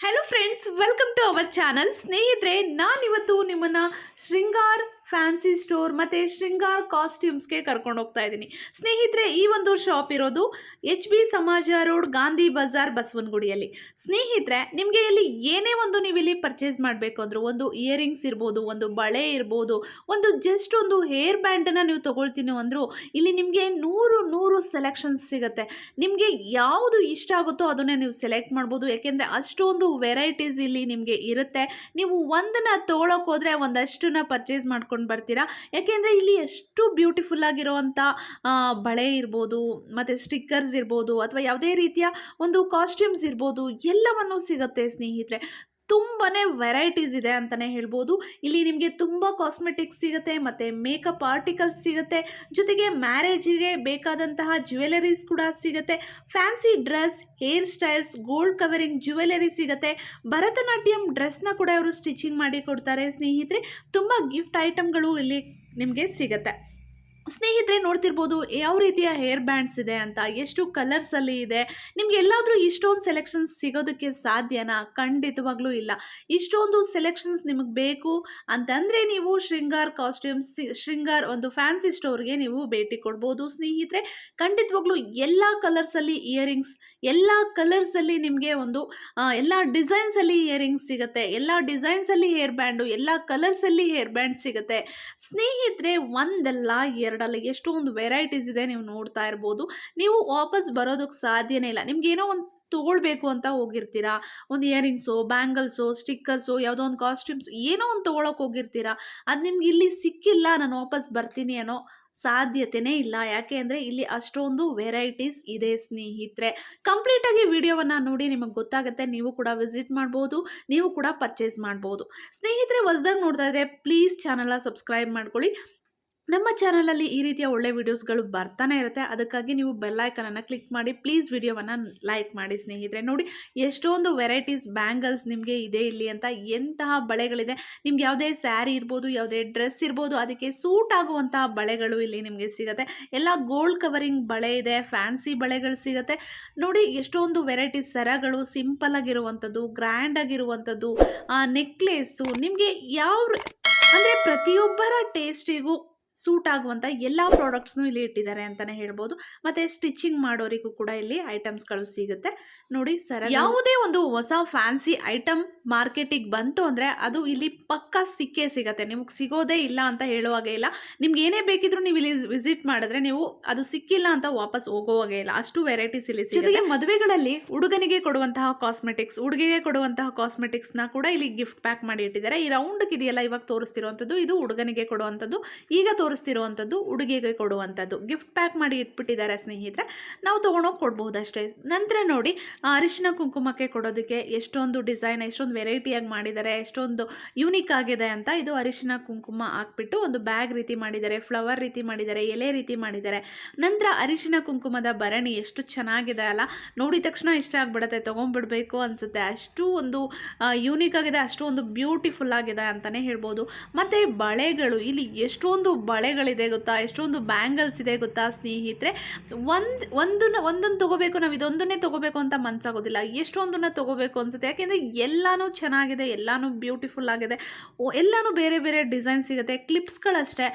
Hello friends, welcome to our channel. ಸ್ನೇಹಿತರೆ, ನಾನಿವತ್ತು ನಿಮ್ಮನ್ನು ಶೃಂಗಾರ್ ಫ್ಯಾನ್ಸಿ ಸ್ಟೋರ್ ಮತ್ತು ಶೃಂಗಾರ್ ಕಾಸ್ಟ್ಯೂಮ್ಸ್ಗೆ ಕರ್ಕೊಂಡು ಹೋಗ್ತಾ ಇದ್ದೀನಿ. ಸ್ನೇಹಿತರೆ, ಈ ಒಂದು ಶಾಪ್ ಇರೋದು HB ಸಮಾಜ ರೋಡ್, ಗಾಂಧಿ ಬಜಾರ್, ಬಸವನಗುಡಿಯಲ್ಲಿ. ಸ್ನೇಹಿತರೆ, ನಿಮಗೆ ಇಲ್ಲಿ ಏನೇ ಒಂದು ನೀವು ಇಲ್ಲಿ ಪರ್ಚೇಸ್ ಮಾಡಬೇಕು ಅಂದರೂ, ಒಂದು ಇಯರಿಂಗ್ಸ್ ಇರ್ಬೋದು, ಒಂದು ಬಳೆ ಇರ್ಬೋದು, ಒಂದು ಜಸ್ಟ್ ಒಂದು ಹೇರ್ ಬ್ಯಾಂಡನ್ನು ನೀವು ತೊಗೊಳ್ತೀನಿ ಅಂದರೂ ಇಲ್ಲಿ ನಿಮಗೆ ನೂರು ಸೆಲೆಕ್ಷನ್ಸ್ ಸಿಗುತ್ತೆ. ನಿಮಗೆ ಯಾವುದು ಇಷ್ಟ ಆಗುತ್ತೋ ಅದನ್ನೇ ನೀವು ಸೆಲೆಕ್ಟ್ ಮಾಡ್ಬೋದು. ಯಾಕೆಂದರೆ ಅಷ್ಟೊಂದು ವೆರೈಟೀಸ್ ಇಲ್ಲಿ ನಿಮಗೆ ಇರುತ್ತೆ. ನೀವು ಒಂದನ್ನು ತೊಗೊಳಕ್ಕೆ ಹೋದರೆ ಒಂದಷ್ಟನ್ನ ಪರ್ಚೇಸ್ ಮಾಡ್ಕೊಂಡು ಬರ್ತೀರಾ. ಯಾಕೆಂದರೆ ಇಲ್ಲಿ ಎಷ್ಟು ಬ್ಯೂಟಿಫುಲ್ ಆಗಿರುವಂಥ ಬಳೆ ಇರ್ಬೋದು, ಮತ್ತು ಸ್ಟಿಕ್ಕರ್ಸ್ ಇರ್ಬೋದು, ಅಥವಾ ಯಾವುದೇ ರೀತಿಯ ಒಂದು ಕಾಸ್ಟ್ಯೂಮ್ಸ್ ಇರ್ಬೋದು, ಎಲ್ಲವನ್ನೂ ಸಿಗುತ್ತೆ ಸ್ನೇಹಿತರೆ. ತುಂಬಾ ವೆರೈಟೀಸ್ ಇದೆ ಅಂತಲೇ ಹೇಳ್ಬೋದು. ಇಲ್ಲಿ ನಿಮಗೆ ತುಂಬ ಕಾಸ್ಮೆಟಿಕ್ಸ್ ಸಿಗುತ್ತೆ, ಮತ್ತು ಮೇಕಪ್ ಆರ್ಟಿಕಲ್ಸ್ ಸಿಗುತ್ತೆ, ಜೊತೆಗೆ ಮ್ಯಾರೇಜಿಗೆ ಬೇಕಾದಂತಹ ಜ್ಯುವೆಲರೀಸ್ ಕೂಡ ಸಿಗುತ್ತೆ. Fancy dress, hair styles, gold covering jewellery ಸಿಗುತ್ತೆ. ಭರತನಾಟ್ಯಂ ಡ್ರೆಸ್ನ ಕೂಡ ಅವರು ಸ್ಟಿಚಿಂಗ್ ಮಾಡಿ ಕೊಡ್ತಾರೆ ಸ್ನೇಹಿತರೆ. ತುಂಬ ಗಿಫ್ಟ್ ಐಟಮ್ಗಳು ಇಲ್ಲಿ ನಿಮಗೆ ಸಿಗುತ್ತೆ. ಸ್ನೇಹಿತರೆ, ನೋಡ್ತಿರ್ಬೋದು ಯಾವ ರೀತಿಯ ಹೇರ್ ಬ್ಯಾಂಡ್ಸ್ ಇದೆ ಅಂತ, ಎಷ್ಟು ಕಲರ್ಸಲ್ಲಿ ಇದೆ. ನಿಮ್ಗೆ ಎಲ್ಲಾದರೂ ಇಷ್ಟೊಂದು ಸೆಲೆಕ್ಷನ್ಸ್ ಸಿಗೋದಕ್ಕೆ ಸಾಧ್ಯನಾ? ಖಂಡಿತವಾಗ್ಲೂ ಇಲ್ಲ. ಇಷ್ಟೊಂದು ಸೆಲೆಕ್ಷನ್ಸ್ ನಿಮಗೆ ಬೇಕು ಅಂತಂದರೆ ನೀವು ಶೃಂಗಾರ್ ಕಾಸ್ಟ್ಯೂಮ್ಸ್, ಶೃಂಗಾರ್ ಒಂದು ಫ್ಯಾನ್ಸಿ ಸ್ಟೋರ್ಗೆ ನೀವು ಭೇಟಿ ಕೊಡ್ಬೋದು ಸ್ನೇಹಿತರೆ. ಖಂಡಿತವಾಗ್ಲೂ ಎಲ್ಲ ಕಲರ್ಸಲ್ಲಿ ಇಯರಿಂಗ್ಸ್, ಎಲ್ಲ ಕಲರ್ಸಲ್ಲಿ ನಿಮಗೆ ಒಂದು ಎಲ್ಲ ಡಿಸೈನ್ಸಲ್ಲಿ ಇಯರಿಂಗ್ಸ್ ಸಿಗುತ್ತೆ, ಎಲ್ಲ ಡಿಸೈನ್ಸಲ್ಲಿ ಹೇರ್ ಬ್ಯಾಂಡು, ಎಲ್ಲ ಕಲರ್ಸಲ್ಲಿ ಹೇರ್ ಬ್ಯಾಂಡ್ ಸಿಗುತ್ತೆ ಸ್ನೇಹಿತರೆ. ಒಂದಲ್ಲ ಎರಡಲ್ಲ, ಎಷ್ಟೊಂದು ವೆರೈಟೀಸ್ ಇದೆ, ನೀವು ನೋಡ್ತಾ ಇರ್ಬೋದು. ನೀವು ವಾಪಸ್ ಬರೋದಕ್ಕೆ ಸಾಧ್ಯನೇ ಇಲ್ಲ. ನಿಮ್ಗೆ ಏನೋ ಒಂದು ತೊಗೊಳ್ಬೇಕು ಅಂತ ಹೋಗಿರ್ತೀರಾ, ಒಂದು ಇಯರಿಂಗ್ಸು, ಬ್ಯಾಂಗಲ್ಸು, ಸ್ಟಿಕ್ಕರ್ಸು, ಯಾವುದೋ ಒಂದು ಕಾಸ್ಟ್ಯೂಮ್ಸ್, ಏನೋ ಒಂದು ತೊಗೊಳಕ್ಕೆ ಹೋಗಿರ್ತೀರಾ, ಅದು ನಿಮ್ಗೆ ಇಲ್ಲಿ ಸಿಕ್ಕಿಲ್ಲ, ನಾನು ವಾಪಸ್ ಬರ್ತೀನಿ ಅನ್ನೋ ಸಾಧ್ಯತೆಯೇ ಇಲ್ಲ. ಯಾಕೆ ಅಂದರೆ ಇಲ್ಲಿ ಅಷ್ಟೊಂದು ವೆರೈಟೀಸ್ ಇದೆ ಸ್ನೇಹಿತರೆ. ಕಂಪ್ಲೀಟಾಗಿ ವಿಡಿಯೋವನ್ನು ನೋಡಿ, ನಿಮಗೆ ಗೊತ್ತಾಗುತ್ತೆ. ನೀವು ಕೂಡ ವಿಸಿಟ್ ಮಾಡ್ಬೋದು, ನೀವು ಕೂಡ ಪರ್ಚೇಸ್ ಮಾಡ್ಬೋದು ಸ್ನೇಹಿತರೆ. ಹೊಸದಾಗಿ ನೋಡ್ತಾ ಇದ್ರೆ ಪ್ಲೀಸ್ ಚಾನಲ್ನ ಸಬ್ಸ್ಕ್ರೈಬ್ ಮಾಡ್ಕೊಳ್ಳಿ. ನಮ್ಮ ಚಾನಲಲ್ಲಿ ಈ ರೀತಿಯ ಒಳ್ಳೆ ವಿಡಿಯೋಸ್ಗಳು ಬರ್ತಾನೆ ಇರುತ್ತೆ. ಅದಕ್ಕಾಗಿ ನೀವು ಬೆಲ್ಲೈಕನನ್ನು ಕ್ಲಿಕ್ ಮಾಡಿ ಪ್ಲೀಸ್ ವಿಡಿಯೋವನ್ನು ಲೈಕ್ ಮಾಡಿ ಸ್ನೇಹಿತರೆ. ನೋಡಿ ಎಷ್ಟೊಂದು ವೆರೈಟೀಸ್ ಬ್ಯಾಂಗಲ್ಸ್ ನಿಮಗೆ ಇದೆ ಇಲ್ಲಿ ಅಂತ, ಎಂತಹ ಬಳೆಗಳಿದೆ. ನಿಮ್ಗೆ ಯಾವುದೇ ಸ್ಯಾರಿ ಇರ್ಬೋದು, ಯಾವುದೇ ಡ್ರೆಸ್ ಇರ್ಬೋದು, ಅದಕ್ಕೆ ಸೂಟ್ ಆಗುವಂತಹ ಬಳೆಗಳು ಇಲ್ಲಿ ನಿಮಗೆ ಸಿಗುತ್ತೆ. ಎಲ್ಲ ಗೋಲ್ಡ್ ಕವರಿಂಗ್ ಬಳೆ ಇದೆ, ಫ್ಯಾನ್ಸಿ ಬಳೆಗಳು ಸಿಗುತ್ತೆ. ನೋಡಿ ಎಷ್ಟೊಂದು ವೆರೈಟೀಸ್, ಸರಗಳು, ಸಿಂಪಲ್ ಆಗಿರುವಂಥದ್ದು, ಗ್ರ್ಯಾಂಡ್ ಆಗಿರುವಂಥದ್ದು, ನೆಕ್ಲೇಸು, ನಿಮಗೆ ಯಾವ ಅಂದರೆ ಪ್ರತಿಯೊಬ್ಬರ ಟೇಸ್ಟಿಗೂ ಸೂಟ್ ಆಗುವಂಥ ಎಲ್ಲ ಪ್ರಾಡಕ್ಟ್ಸ್ನೂ ಇಲ್ಲಿ ಇಟ್ಟಿದ್ದಾರೆ ಅಂತಲೇ ಹೇಳ್ಬೋದು. ಮತ್ತು ಸ್ಟಿಚಿಂಗ್ ಮಾಡೋರಿಗೂ ಕೂಡ ಇಲ್ಲಿ ಐಟಮ್ಸ್ಗಳು ಸಿಗುತ್ತೆ. ನೋಡಿ ಸರ, ಯಾವುದೇ ಒಂದು ಹೊಸ ಫ್ಯಾನ್ಸಿ ಐಟಮ್ ಮಾರ್ಕೆಟಿಗೆ ಬಂತು ಅಂದರೆ ಅದು ಇಲ್ಲಿ ಪಕ್ಕ ಸಿಕ್ಕೇ ಸಿಗುತ್ತೆ. ನಿಮಗೆ ಸಿಗೋದೇ ಇಲ್ಲ ಅಂತ ಹೇಳುವಾಗೇ ಇಲ್ಲ. ನಿಮ್ಗೆ ಏನೇ ಬೇಕಿದ್ರೂ ನೀವು ಇಲ್ಲಿ ವಿಸಿಟ್ ಮಾಡಿದ್ರೆ ನೀವು ಅದು ಸಿಕ್ಕಿಲ್ಲ ಅಂತ ವಾಪಸ್ ಹೋಗೋವಾಗೇ ಇಲ್ಲ. ಅಷ್ಟು ವೆರೈಟೀಸ್ ಇಲ್ಲಿ ಸಿಗುತ್ತೆ. ಜೊತೆಗೆ ಮದುವೆಗಳಲ್ಲಿ ಹುಡುಗನಿಗೆ ಕೊಡುವಂತಹ ಕಾಸ್ಮೆಟಿಕ್ಸ್, ಹುಡುಗಿಗೆ ಕೊಡುವಂತಹ ಕಾಸ್ಮೆಟಿಕ್ಸ್ನ ಕೂಡ ಇಲ್ಲಿ ಗಿಫ್ಟ್ ಪ್ಯಾಕ್ ಮಾಡಿ ಇಟ್ಟಿದ್ದಾರೆ. ಈ ರೌಂಡ್ಗೆ ಇದೆಯಲ್ಲ ಇವಾಗ ತೋರಿಸ್ತಿರುವಂಥದ್ದು, ಇದು ಹುಡುಗನಿಗೆ ಕೊಡುವಂಥದ್ದು. ಈಗ ತೋರಿಸ್ತಿರುವಂಥದ್ದು ಹುಡುಗಿಗೆ ಕೊಡುವಂಥದ್ದು. ಗಿಫ್ಟ್ ಪ್ಯಾಕ್ ಮಾಡಿ ಇಟ್ಬಿಟ್ಟಿದ್ದಾರೆ ಸ್ನೇಹಿತರೆ, ನಾವು ತೊಗೊಂಡೋಗಿ ಕೊಡ್ಬೋದಷ್ಟೇ. ನಂತರ ನೋಡಿ ಅರಿಶಿನ ಕುಂಕುಮಕ್ಕೆ ಕೊಡೋದಕ್ಕೆ ಎಷ್ಟೊಂದು ಡಿಸೈನ್, ಎಷ್ಟೊಂದು ವೆರೈಟಿಯಾಗಿ ಮಾಡಿದ್ದಾರೆ, ಎಷ್ಟೊಂದು ಯೂನಿಕ್ ಆಗಿದೆ ಅಂತ. ಇದು ಅರಿಶಿನ ಕುಂಕುಮ ಹಾಕ್ಬಿಟ್ಟು ಒಂದು ಬ್ಯಾಗ್ ರೀತಿ ಮಾಡಿದ್ದಾರೆ, ಫ್ಲವರ್ ರೀತಿ ಮಾಡಿದ್ದಾರೆ, ಎಲೆ ರೀತಿ ಮಾಡಿದ್ದಾರೆ. ನಂತರ ಅರಿಶಿನ ಕುಂಕುಮದ ಭರಣಿ ಎಷ್ಟು ಚೆನ್ನಾಗಿದೆ ಅಲ್ಲ, ನೋಡಿದ ತಕ್ಷಣ ಇಷ್ಟ ಆಗ್ಬಿಡುತ್ತೆ, ತೊಗೊಂಡ್ಬಿಡ್ಬೇಕು ಅನಿಸುತ್ತೆ. ಅಷ್ಟು ಒಂದು ಯೂನಿಕ್ ಆಗಿದೆ, ಅಷ್ಟು ಒಂದು ಬ್ಯೂಟಿಫುಲ್ ಆಗಿದೆ ಅಂತಲೇ ಹೇಳ್ಬೋದು. ಮತ್ತು ಬಳೆಗಳು, ಇಲ್ಲಿ ಎಷ್ಟೊಂದು ಬಳೆಗಳಿದೆ ಗೊತ್ತಾ, ಎಷ್ಟೊಂದು ಬ್ಯಾಂಗಲ್ಸ್ ಇದೆ ಗೊತ್ತಾ ಸ್ನೇಹಿತರೆ. ಒಂದನ್ನು ತೊಗೋಬೇಕು, ನಾವು ಇದೊಂದನ್ನೇ ತೊಗೋಬೇಕು ಅಂತ ಮನಸ್ಸಾಗೋದಿಲ್ಲ, ಎಷ್ಟೊಂದನ್ನು ತೊಗೋಬೇಕು ಅನಿಸುತ್ತೆ. ಯಾಕೆಂದರೆ ಎಲ್ಲನೂ ಚೆನ್ನಾಗಿದೆ, ಎಲ್ಲನೂ ಬ್ಯೂಟಿಫುಲ್ ಆಗಿದೆ, ಎಲ್ಲನೂ ಬೇರೆ ಬೇರೆ ಡಿಸೈನ್ ಸಿಗುತ್ತೆ. ಕ್ಲಿಪ್ಸ್ಗಳಷ್ಟೇ,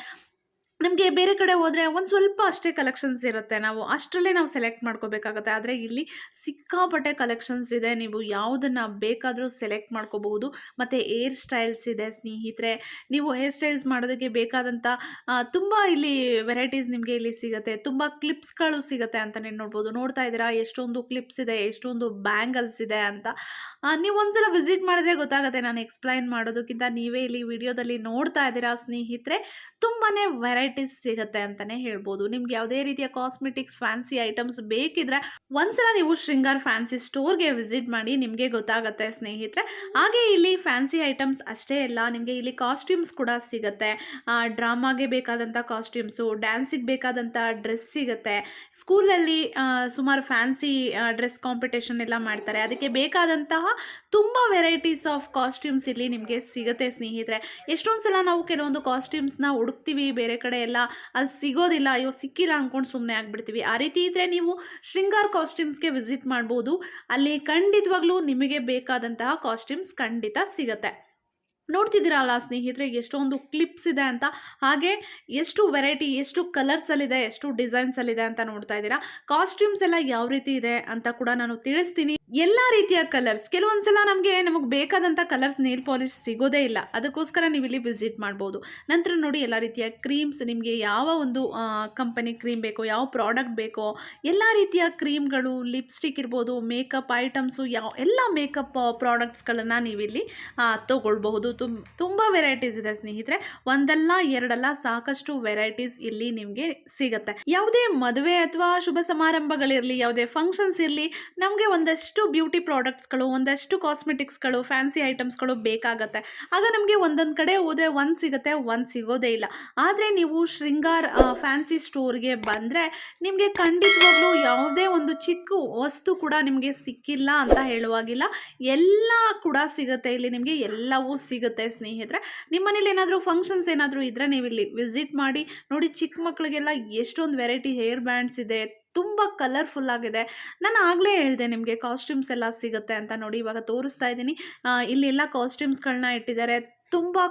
ನಮಗೆ ಬೇರೆ ಕಡೆ ಹೋದರೆ ಒಂದು ಸ್ವಲ್ಪ ಅಷ್ಟೇ ಕಲೆಕ್ಷನ್ಸ್ ಇರುತ್ತೆ, ನಾವು ಅಷ್ಟರಲ್ಲೇ ನಾವು ಸೆಲೆಕ್ಟ್ ಮಾಡ್ಕೋಬೇಕಾಗುತ್ತೆ. ಆದರೆ ಇಲ್ಲಿ ಸಿಕ್ಕಾಪಟ್ಟೆ ಕಲೆಕ್ಷನ್ಸ್ ಇದೆ, ನೀವು ಯಾವುದನ್ನು ಬೇಕಾದರೂ ಸೆಲೆಕ್ಟ್ ಮಾಡ್ಕೋಬಹುದು. ಮತ್ತು ಹೇರ್ ಸ್ಟೈಲ್ಸ್ ಇದೆ ಸ್ನೇಹಿತರೆ. ನೀವು ಹೇರ್ ಸ್ಟೈಲ್ಸ್ ಮಾಡೋದಕ್ಕೆ ಬೇಕಾದಂಥ ತುಂಬ ಇಲ್ಲಿ ವೆರೈಟೀಸ್ ನಿಮಗೆ ಇಲ್ಲಿ ಸಿಗುತ್ತೆ. ತುಂಬ ಕ್ಲಿಪ್ಸ್ಗಳು ಸಿಗುತ್ತೆ ಅಂತಲೇ ನೋಡ್ಬೋದು. ನೋಡ್ತಾ ಇದ್ದೀರಾ ಎಷ್ಟೊಂದು ಕ್ಲಿಪ್ಸ್ ಇದೆ, ಎಷ್ಟೊಂದು ಬ್ಯಾಂಗಲ್ಸ್ ಇದೆ ಅಂತ. ನೀವು ಒಂದ್ಸಲ ವಿಸಿಟ್ ಮಾಡಿದ್ರೆ ಗೊತ್ತಾಗುತ್ತೆ, ನಾನು ಎಕ್ಸ್ಪ್ಲೈನ್ ಮಾಡೋದಕ್ಕಿಂತ ನೀವೇ ಇಲ್ಲಿ ವಿಡಿಯೋದಲ್ಲಿ ನೋಡ್ತಾ ಇದ್ದೀರಾ ಸ್ನೇಹಿತರೆ. ತುಂಬಾ ವೆರೈಟೀಸ್ ಸಿಗುತ್ತೆ ಅಂತಲೇ ಹೇಳ್ಬೋದು. ನಿಮ್ಗೆ ಯಾವುದೇ ರೀತಿಯ ಕಾಸ್ಮೆಟಿಕ್ಸ್, ಫ್ಯಾನ್ಸಿ ಐಟಮ್ಸ್ ಬೇಕಿದ್ರೆ ಒಂದ್ಸಲ ನೀವು ಶೃಂಗಾರ್ ಫ್ಯಾನ್ಸಿ ಸ್ಟೋರ್ಗೆ ವಿಸಿಟ್ ಮಾಡಿ, ನಿಮಗೆ ಗೊತ್ತಾಗುತ್ತೆ ಸ್ನೇಹಿತರೆ. ಹಾಗೆ ಇಲ್ಲಿ ಫ್ಯಾನ್ಸಿ ಐಟಮ್ಸ್ ಅಷ್ಟೇ ಅಲ್ಲ, ನಿಮಗೆ ಇಲ್ಲಿ ಕಾಸ್ಟ್ಯೂಮ್ಸ್ ಕೂಡ ಸಿಗುತ್ತೆ. ಡ್ರಾಮಾಗೆ ಬೇಕಾದಂಥ ಕಾಸ್ಟ್ಯೂಮ್ಸು, ಡ್ಯಾನ್ಸಿಗೆ ಬೇಕಾದಂಥ ಡ್ರೆಸ್ ಸಿಗುತ್ತೆ. ಸ್ಕೂಲಲ್ಲಿ ಸುಮಾರು ಫ್ಯಾನ್ಸಿ ಡ್ರೆಸ್ ಕಾಂಪಿಟೇಷನ್ ಎಲ್ಲ ಮಾಡ್ತಾರೆ, ಅದಕ್ಕೆ ಬೇಕಾದಂತಹ ತುಂಬ ವೆರೈಟೀಸ್ ಆಫ್ ಕಾಸ್ಟ್ಯೂಮ್ಸ್ ಇಲ್ಲಿ ನಿಮಗೆ ಸಿಗುತ್ತೆ ಸ್ನೇಹಿತರೆ. ಎಷ್ಟೊಂದು ಸಲ ನಾವು ಕೆಲವೊಂದು ಕಾಸ್ಟ್ಯೂಮ್ಸ್ನ ಹುಡುಕ್ತೀವಿ, ಬೇರೆ ಕಡೆ ಕಡೆ ಎಲ್ಲ ಅದು ಸಿಗೋದಿಲ್ಲ, ಅಯ್ಯೋ ಸಿಕ್ಕಿಲ್ಲ ಅಂದ್ಕೊಂಡು ಸುಮ್ಮನೆ ಆಗಿಬಿಡ್ತೀವಿ. ಆ ರೀತಿ ಇದ್ದರೆ ನೀವು ಶೃಂಗಾರ್ ಕಾಸ್ಟ್ಯೂಮ್ಸ್ಗೆ ವಿಸಿಟ್ ಮಾಡ್ಬೋದು. ಅಲ್ಲಿ ಖಂಡಿತವಾಗ್ಲೂ ನಿಮಗೆ ಬೇಕಾದಂತಹ ಕಾಸ್ಟ್ಯೂಮ್ಸ್ ಖಂಡಿತ ಸಿಗುತ್ತೆ. ನೋಡ್ತಿದ್ದೀರಲ್ಲ ಸ್ನೇಹಿತರೆ ಎಷ್ಟೊಂದು ಕ್ಲಿಪ್ಸ್ ಇದೆ ಅಂತ, ಹಾಗೆ ಎಷ್ಟು ವೆರೈಟಿ, ಎಷ್ಟು ಕಲರ್ಸಲ್ಲಿದೆ, ಎಷ್ಟು ಡಿಸೈನ್ಸಲ್ಲಿದೆ ಅಂತ ನೋಡ್ತಾ ಇದ್ದೀರಾ. ಕಾಸ್ಟ್ಯೂಮ್ಸ್ ಎಲ್ಲ ಯಾವ ರೀತಿ ಇದೆ ಅಂತ ಕೂಡ ನಾನು ತಿಳಿಸ್ತೀನಿ. ಎಲ್ಲ ರೀತಿಯ ಕಲರ್ಸ್, ಕೆಲವೊಂದ್ಸಲ ನಮಗೆ ಬೇಕಾದಂಥ ಕಲರ್ಸ್ ನೇಲ್ ಪಾಲಿಶ್ ಸಿಗೋದೇ ಇಲ್ಲ, ಅದಕ್ಕೋಸ್ಕರ ನೀವು ಇಲ್ಲಿ ವಿಸಿಟ್ ಮಾಡ್ಬೋದು. ನಂತರ ನೋಡಿ ಎಲ್ಲ ರೀತಿಯ ಕ್ರೀಮ್ಸ್, ನಿಮಗೆ ಯಾವ ಒಂದು ಕಂಪನಿ ಕ್ರೀಮ್ ಬೇಕೋ, ಯಾವ ಪ್ರಾಡಕ್ಟ್ ಬೇಕೋ ಎಲ್ಲ ರೀತಿಯ ಕ್ರೀಮ್ಗಳು, ಲಿಪ್ಸ್ಟಿಕ್ ಇರ್ಬೋದು, ಮೇಕಪ್ ಐಟಮ್ಸು, ಎಲ್ಲ ಮೇಕಪ್ ಪ್ರಾಡಕ್ಟ್ಸ್ಗಳನ್ನು ನೀವಿಲ್ಲಿ ತೊಗೊಳ್ಬಹುದು. ತುಂಬ ವೆರೈಟೀಸ್ ಇದೆ ಸ್ನೇಹಿತರೆ, ಒಂದಲ್ಲ ಎರಡಲ್ಲ ಸಾಕಷ್ಟು ವೆರೈಟೀಸ್ ಇಲ್ಲಿ ನಿಮಗೆ ಸಿಗುತ್ತೆ. ಯಾವುದೇ ಮದುವೆ ಅಥವಾ ಶುಭ ಸಮಾರಂಭಗಳಿರಲಿ, ಯಾವುದೇ ಫಂಕ್ಷನ್ಸ್ ಇರಲಿ, ನಮಗೆ ಒಂದಷ್ಟು ಬ್ಯೂಟಿ ಪ್ರಾಡಕ್ಟ್ಸ್ಗಳು, ಒಂದಷ್ಟು ಕಾಸ್ಮೆಟಿಕ್ಸ್ಗಳು, ಫ್ಯಾನ್ಸಿ ಐಟಮ್ಸ್ಗಳು ಬೇಕಾಗತ್ತೆ. ಆಗ ನಮಗೆ ಒಂದೊಂದು ಕಡೆ ಹೋದರೆ ಒಂದು ಸಿಗುತ್ತೆ, ಒಂದು ಸಿಗೋದೇ ಇಲ್ಲ. ಆದರೆ ನೀವು ಶೃಂಗಾರ್ ಫ್ಯಾನ್ಸಿ ಸ್ಟೋರ್ಗೆ ಬಂದರೆ ನಿಮಗೆ ಖಂಡಿತವಾಗ್ಲೂ ಯಾವುದೇ ಒಂದು ಚಿಕ್ಕ ವಸ್ತು ಕೂಡ ನಿಮಗೆ ಸಿಕ್ಕಿಲ್ಲ ಅಂತ ಹೇಳುವಾಗಿಲ್ಲ, ಎಲ್ಲ ಕೂಡ ಸಿಗುತ್ತೆ ಇಲ್ಲಿ ನಿಮಗೆ, ಎಲ್ಲವೂ ಸಿಗುತ್ತೆ ಸ್ನೇಹಿತರೆ. ನಿಮ್ಮ ಮನೇಲಿ ಏನಾದರೂ ಫಂಕ್ಷನ್ಸ್ ಏನಾದರೂ ಇದ್ದರೆ ನೀವು ಇಲ್ಲಿ ವಿಸಿಟ್ ಮಾಡಿ ನೋಡಿ. ಚಿಕ್ಕ ಮಕ್ಕಳಿಗೆಲ್ಲ ಎಷ್ಟೊಂದು ವೆರೈಟಿ ಹೇರ್ ಬ್ಯಾಂಡ್ಸ್ ಇದೆ, ತುಂಬ ಕಲರ್ಫುಲ್ ಆಗಿದೆ. ನಾನು ಆಗಲೇ ಹೇಳಿದೆ ನಿಮಗೆ ಕಾಸ್ಟ್ಯೂಮ್ಸ್ ಎಲ್ಲ ಸಿಗುತ್ತೆ ಅಂತ. ನೋಡಿ ಇವಾಗ ತೋರಿಸ್ತಾ ಇದ್ದೀನಿ, ಇಲ್ಲೆಲ್ಲ ಕಾಸ್ಟ್ಯೂಮ್ಸ್ಗಳನ್ನ ಇಟ್ಟಿದ್ದಾರೆ. ತುಂಬಾ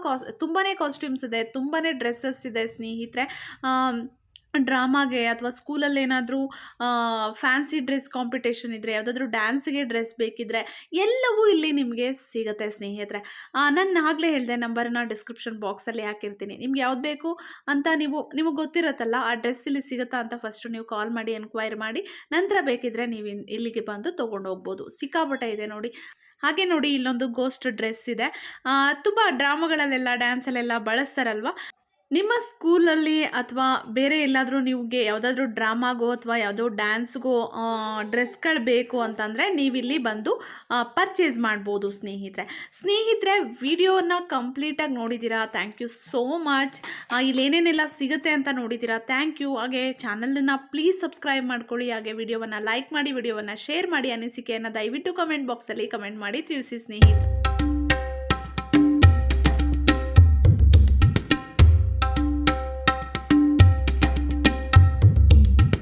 ಕಾಸ್ಟ್ಯೂಮ್ಸ್ ಇದೆ, ತುಂಬಾ ಡ್ರೆಸ್ಸಸ್ ಇದೆ ಸ್ನೇಹಿತರೆ. ಡ್ರಾಮಾಗೆ ಅಥವಾ ಸ್ಕೂಲಲ್ಲಿ ಏನಾದರೂ ಫ್ಯಾನ್ಸಿ ಡ್ರೆಸ್ ಕಾಂಪಿಟೇಷನ್ ಇದ್ದರೆ, ಯಾವುದಾದ್ರೂ ಡ್ಯಾನ್ಸಿಗೆ ಡ್ರೆಸ್ ಬೇಕಿದ್ದರೆ ಎಲ್ಲವೂ ಇಲ್ಲಿ ನಿಮಗೆ ಸಿಗುತ್ತೆ ಸ್ನೇಹಿತರೆ. ನಾನು ಆಗಲೇ ಹೇಳಿದೆ, ನಂಬರನ್ನ ಡಿಸ್ಕ್ರಿಪ್ಷನ್ ಬಾಕ್ಸಲ್ಲಿ ಹಾಕಿರ್ತೀನಿ. ನಿಮ್ಗೆ ಯಾವ್ದು ಬೇಕು ಅಂತ ನಿಮಗೆ ಗೊತ್ತಿರುತ್ತಲ್ಲ, ಆ ಡ್ರೆಸ್ ಇಲ್ಲಿ ಸಿಗುತ್ತಾ ಅಂತ ಫಸ್ಟು ನೀವು ಕಾಲ್ ಮಾಡಿ ಎನ್ಕ್ವೈರಿ ಮಾಡಿ, ನಂತರ ಬೇಕಿದ್ದರೆ ನೀವು ಇಲ್ಲಿಗೆ ಬಂದು ತೊಗೊಂಡು ಹೋಗ್ಬೋದು. ಸಿಕ್ಕಾಪಟ್ಟೆ ಇದೆ ನೋಡಿ. ಹಾಗೆ ನೋಡಿ ಇಲ್ಲೊಂದು ಗೋಸ್ಟ್ ಡ್ರೆಸ್ ಇದೆ, ತುಂಬ ಡ್ರಾಮಾಗಳಲ್ಲೆಲ್ಲ ಡ್ಯಾನ್ಸಲ್ಲೆಲ್ಲ ಬಳಸ್ತಾರಲ್ವ. ನಿಮ್ಮ ಸ್ಕೂಲಲ್ಲಿ ಅಥವಾ ಬೇರೆ ಎಲ್ಲಾದರೂ ನಿಮಗೆ ಯಾವುದಾದ್ರೂ ಡ್ರಾಮಾಗೋ ಅಥವಾ ಯಾವುದೋ ಡ್ಯಾನ್ಸ್ಗೋ ಡ್ರೆಸ್ಗಳು ಬೇಕು ಅಂತಂದರೆ ನೀವಿಲ್ಲಿ ಬಂದು ಪರ್ಚೇಸ್ ಮಾಡ್ಬೋದು ಸ್ನೇಹಿತರೆ. ವಿಡಿಯೋನ ಕಂಪ್ಲೀಟಾಗಿ ನೋಡಿದ್ದೀರಾ, ಥ್ಯಾಂಕ್ ಯು ಸೋ ಮಚ್. ಇಲ್ಲಿ ಏನೇನೆಲ್ಲ ಸಿಗುತ್ತೆ ಅಂತ ನೋಡಿದ್ದೀರಾ, ಥ್ಯಾಂಕ್ ಯು. ಹಾಗೆ ಚಾನಲನ್ನು ಪ್ಲೀಸ್ ಸಬ್ಸ್ಕ್ರೈಬ್ ಮಾಡ್ಕೊಳ್ಳಿ, ಹಾಗೆ ವಿಡಿಯೋವನ್ನು ಲೈಕ್ ಮಾಡಿ, ವಿಡಿಯೋವನ್ನು ಶೇರ್ ಮಾಡಿ. ಅನಿಸಿಕೆಯನ್ನು ದಯವಿಟ್ಟು ಕಮೆಂಟ್ ಬಾಕ್ಸಲ್ಲಿ ಕಮೆಂಟ್ ಮಾಡಿ ತಿಳಿಸಿ ಸ್ನೇಹಿತರೆ.